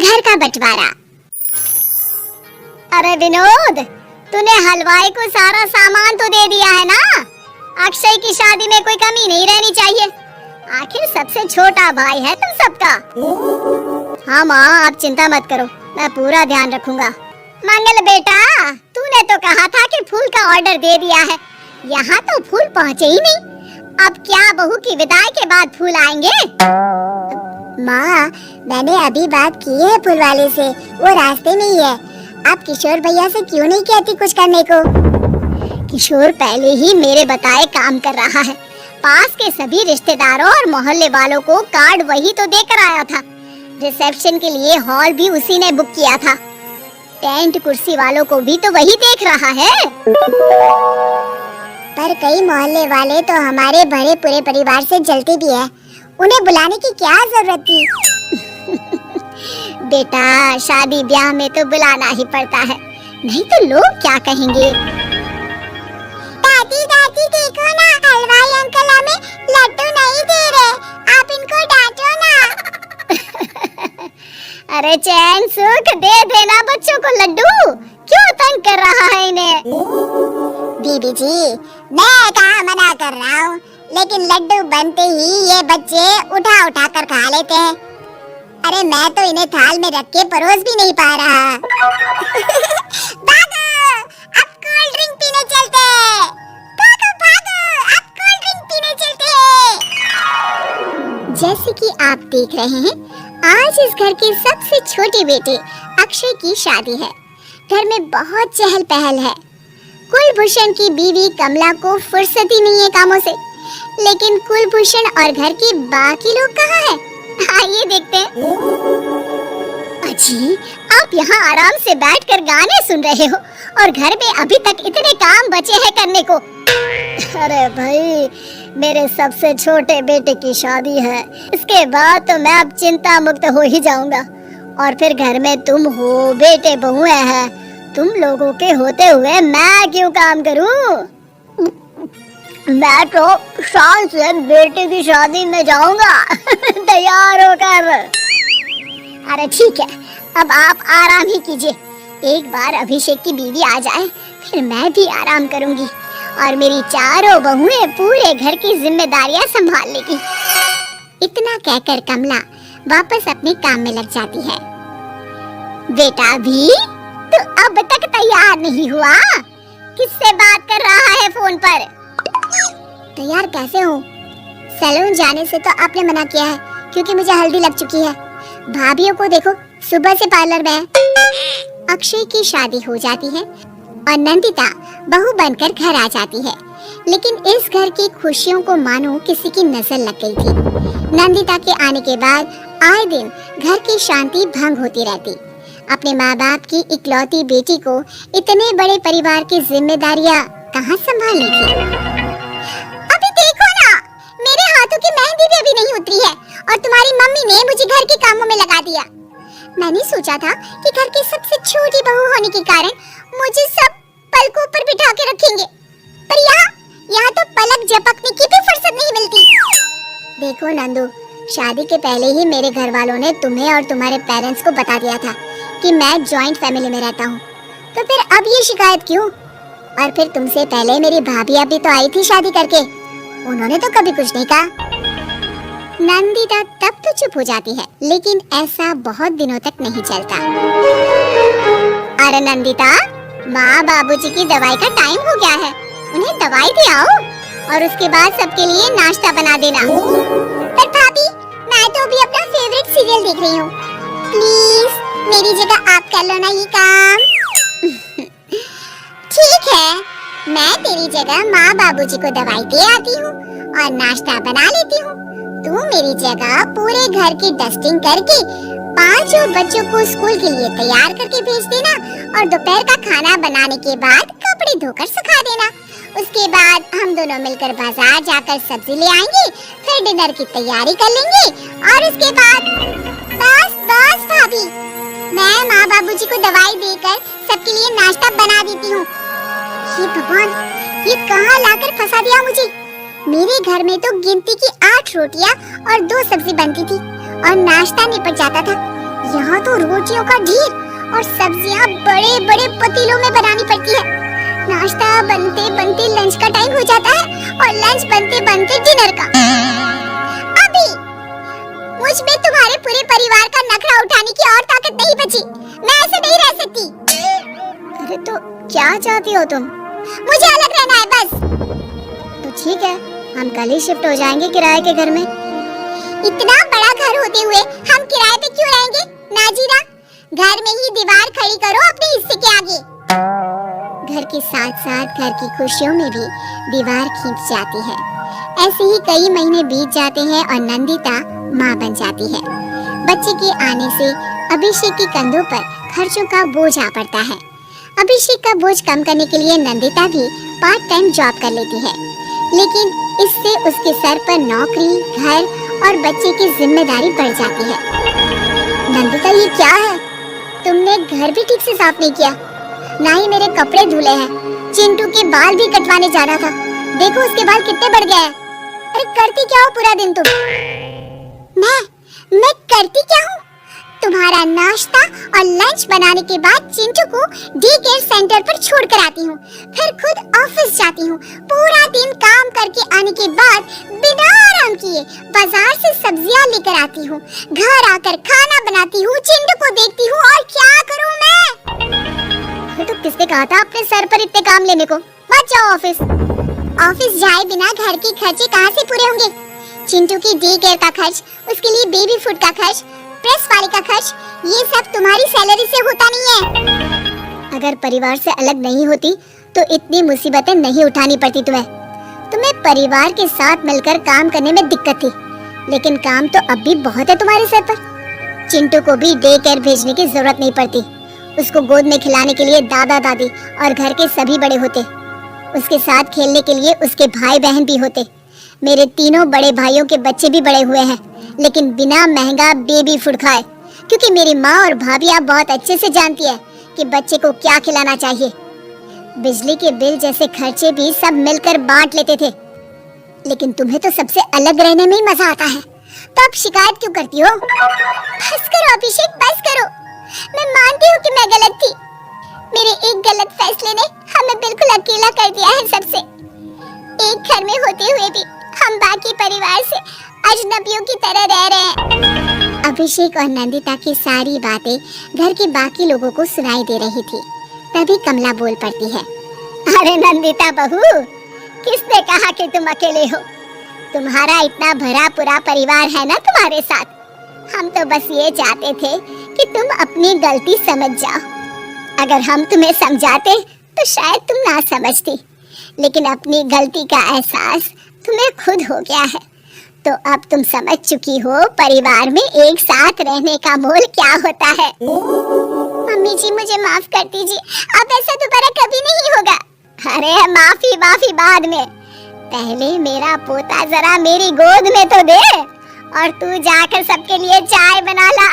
घर का बंटवारा। अरे विनोद, तूने हलवाई को सारा सामान तो दे दिया है ना? अक्षय की शादी में कोई कमी नहीं रहनी चाहिए। आखिर सबसे छोटा भाई है तुम सबका। हाँ माँ, आप चिंता मत करो, मैं पूरा ध्यान रखूंगा। मंगल बेटा, तूने तो कहा था कि फूल का ऑर्डर दे दिया है, यहाँ तो फूल पहुँचे ही नहीं। अब क्या बहू की विदाई के बाद फूल आएंगे? माँ, मैंने अभी बात की है फूल वाले से, वो रास्ते में ही है। आप किशोर भैया से क्यों नहीं कहती कुछ करने को? किशोर पहले ही मेरे बताए काम कर रहा है। पास के सभी रिश्तेदारों और मोहल्ले वालों को कार्ड वही तो देकर आया था। रिसेप्शन के लिए हॉल भी उसी ने बुक किया था। टेंट कुर्सी वालों को भी तो वही देख रहा है। पर कई मोहल्ले वाले तो हमारे भरे पूरे परिवार से जलते भी है, उन्हें बुलाने की क्या जरूरत थी? बेटा, शादी ब्याह में तो बुलाना ही पड़ता है, नहीं तो लोग क्या कहेंगे। दादी दादी देखो ना, हलवाई अंकल हमें लड्डू नहीं दे रहे, आप इनको डांटो ना। अरे चैन सुख दे देना बच्चों को लड्डू, क्यों तंग कर रहा है इन्हें? बीबी जी, मैं कहाँ मना कर रहा हूँ, लेकिन लड्डू बनते ही ये बच्चे उठा उठा कर खा लेते हैं। अरे मैं तो इन्हें थाल में रख के परोस भी नहीं पा रहा। भागो, अब कोल्ड ड्रिंक पीने चलते हैं। भागो भागो, अब कोल्ड ड्रिंक पीने चलते हैं। जैसे कि आप देख रहे हैं, आज इस घर के सबसे छोटे बेटे अक्षय की शादी है। घर में बहुत चहल पहल है। कुलभूषण की बीवी कमला को फुर्सत ही नहीं है कामों से, लेकिन कुलभूषण और घर के बाकी लोग कहाँ हैं? आइए देखते हैं। अजी, आप यहाँ आराम से बैठकर गाने सुन रहे हो और घर में अभी तक इतने काम बचे हैं करने को। अरे भाई, मेरे सबसे छोटे बेटे की शादी है, इसके बाद तो मैं अब चिंता मुक्त हो ही जाऊंगा। और फिर घर में तुम हो, बेटे बहुएं हैं, तुम लोगों के होते हुए मैं क्यों काम करूं? मैं तो शान से बेटे की शादी में जाऊंगा तैयार होकर। अरे ठीक है, अब आप आराम ही कीजिए। एक बार अभिषेक की बीवी आ जाए, फिर मैं भी आराम करूंगी और मेरी चारों बहुएं पूरे घर की जिम्मेदारियां संभाल लेगी। इतना कहकर कमला वापस अपने काम में लग जाती है। बेटा भी तो अब तक तैयार नहीं हुआ? किससे बात कर रहा है फोन पर? तैयार कैसे हूँ? सैलून जाने से तो आपने मना किया है, क्योंकि मुझे हल्दी लग चुकी है। भाभीियों को देखो, सुबह से पार्लर में है। अक्षय की शादी हो जाती है और नंदिता बहू बनकर घर आ जाती है, लेकिन इस घर की खुशियों को मानो किसी की नजर लग गई थी। नंदिता के आने के बाद आए दिन घर की शांति भंग होती रहती। अपने माँ बाप की इकलौती बेटी को इतने बड़े परिवार की जिम्मेदारियाँ कहाँ संभालनी थी? अभी देखो ना, मेरे हाथों की मेहंदी भी अभी नहीं उतरी है और तुम्हारी मम्मी ने मुझे घर के कामों में लगा दिया। मैंने सोचा था कि घर की सबसे छोटी बहू होने के कारण मुझे सब पलकों पर बिठा के रखेंगे, पर यहाँ तो पलक झपकने की भी फुर्सत नहीं मिलती। देखो नंदू, शादी के पहले ही मेरे घर वालों ने तुम्हें और तुम्हारे पेरेंट्स को बता दिया था कि मैं जॉइंट फैमिली में रहता हूँ, तो फिर अब ये शिकायत क्यों? और फिर तुमसे पहले मेरी भाभी अभी तो आई थी शादी करके, उन्होंने तो कभी कुछ नहीं कहा। नंदिता तब तो चुप हो जाती है, लेकिन ऐसा बहुत दिनों तक नहीं चलता। अरे नंदिता, माँ बाबूजी की दवाई का टाइम हो गया है, उन्हें दवाई दे आओ और उसके बाद सबके लिए नाश्ता बना देना। पर भाभी, मैं तो अभी अपना फेवरेट सीरियल देख रही हूँ, प्लीज मेरी जगह आप कर लो ना ये काम। ठीक है, मैं तेरी जगह माँ बाबूजी को दवाई दे आती हूँ और नाश्ता बना लेती हूँ। तू मेरी जगह पूरे घर की डस्टिंग करके 5 बच्चों को स्कूल के लिए तैयार करके भेज देना और दोपहर का खाना बनाने के बाद कपड़े धोकर सुखा देना। उसके बाद हम दोनों मिलकर बाजार जाकर सब्जी ले आएंगे, फिर डिनर की तैयारी कर लेंगे और उसके बाद बस भाभी, मैं माँ बाबूजी को दवाई देकर सबके लिए नाश्ता बना देती हूँ। ये भगवान, ये कहाँ लाकर फंसा दिया मुझे। मेरे घर में तो गिनती की 8 रोटियाँ और 2 सब्जी बनती थी और नाश्ता निपट जाता था, यहाँ तो रोटियों का ढेर और सब्जियाँ बड़े बड़े पतीलों में बनानी पड़ती है। नाश्ता बनते बनते लंच का टाइम हो जाता है और लंच बनते बनते डिनर का। अभी मुझ में तुम्हारे पूरे परिवार का नखरा उठाने की और ताकत नहीं बची। मैं ऐसे नहीं रह सकती। अरे तो क्या चाहती हो तुम? मुझे अलग रहना है बस। तो ठीक है, हम कल ही शिफ्ट हो जाएंगे किराए के घर में। इतना बड़ा घर होते हुए हम किराए पे क्यों रहेंगे? ना जी ना, घर में ही दीवार खड़ी करो अपने हिस्से के आगे। घर के साथ साथ घर की खुशियों में भी दीवार खींच जाती है। ऐसे ही कई महीने बीत जाते हैं और नंदिता माँ बन जाती है। बच्चे के आने से अभिषेक के कंधों पर खर्चों का बोझ आ पड़ता है। अभिषेक का बोझ कम करने के लिए नंदिता भी पार्ट टाइम जॉब कर लेती है, लेकिन इससे उसके सर पर नौकरी, घर और बच्चे की जिम्मेदारी बढ़ जाती है। नंदिता, ये क्या है? तुमने घर भी ठीक से साफ नहीं किया, ना ही मेरे कपड़े धुले हैं। चिंटू के बाल भी कटवाने जाना था, देखो उसके बाल कितने बढ़ गए हैं। अरे करती क्या हो पूरा दिन तुम? मैं करती क्या हूँ? तुम्हारा नाश्ता और लंच बनाने के बाद चिंटू को डे केयर सेंटर पर छोड़ कर आती हूँ, फिर खुद ऑफिस जाती हूँ। पूरा दिन काम करके आने के बाद बिना आराम किए बाजार से सब्जियाँ लेकर आती हूँ, घर आकर खाना बनाती हूँ, चिंटू को देखती हूँ और क्या करूँ मैं? तो किसने कहा था अपने सर पर इतने काम लेने को? मत जाओ ऑफिस। ऑफिस जाए बिना घर के खर्चे कहाँ से पूरे होंगे? चिंटू की डे केयर का खर्च, उसके लिए बेबी फूड का खर्च, प्रेस वाले का खर्च, ये सब तुम्हारी सैलरी से होता नहीं है। अगर परिवार से अलग नहीं होती तो इतनी मुसीबतें नहीं उठानी पड़ती तुम्हें। तुम्हें परिवार के साथ मिलकर काम करने में दिक्कत थी, लेकिन काम तो अब भी बहुत है तुम्हारे सर पर। चिंटू को भी डे केयर भेजने की जरूरत नहीं पड़ती। उसको गोद में खिलाने के लिए दादा दादी और घर के सभी बड़े होते। उसके साथ खेलने के लिए उसके भाई बहन भी होते। मेरे तीनों बड़े भाइयों के बच्चे भी बड़े हुए हैं, लेकिन बिना महंगा बेबी फूड खाए, क्योंकि मेरी माँ और भाभियाँ बहुत अच्छे से जानती है कि बच्चे को क्या खिलाना चाहिए। बिजली के बिल जैसे खर्चे भी सब मिलकर बांट लेते थे, लेकिन तुम्हें तो सबसे अलग रहने में ही मजा आता है। तो अब शिकायत क्यों करती हो? बस करो अभिषेक, बस करो। मैं मानती हूँ कि मैं गलत थी। मेरे एक गलत फैसले ने हमें बिल्कुल अकेला कर दिया है सबसे। एक घर में होते हुए भी हम बाकी परिवार से अजनबियों की तरह रह रहे हैं। अभिषेक और नंदिता की सारी बातें घर के बाकी लोगों को सुनाई दे रही थी। तभी कमला बोल पड़ती है। अरे नंदिता बहू, किसने कहा कि तुम अकेले हो? तुम्हारा इतना भरा पूरा परिवार है ना तुम्हारे साथ। हम तो बस ये चाहते थे कि तुम अपनी गलती समझ जाओ। अगर हम तुम्हें समझाते तो शायद तुम ना समझती, लेकिन अपनी गलती का एहसास तुम्हें खुद हो गया है, तो अब तुम समझ चुकी हो परिवार में एक साथ रहने का मोल क्या होता है। मम्मी जी, मुझे माफ कर दीजिए, अब ऐसा दोबारा कभी नहीं होगा। अरे माफी माफी बाद में, पहले मेरा पोता जरा मेरी गोद में तो दे, और तू जाकर सबके लिए चाय बना ला।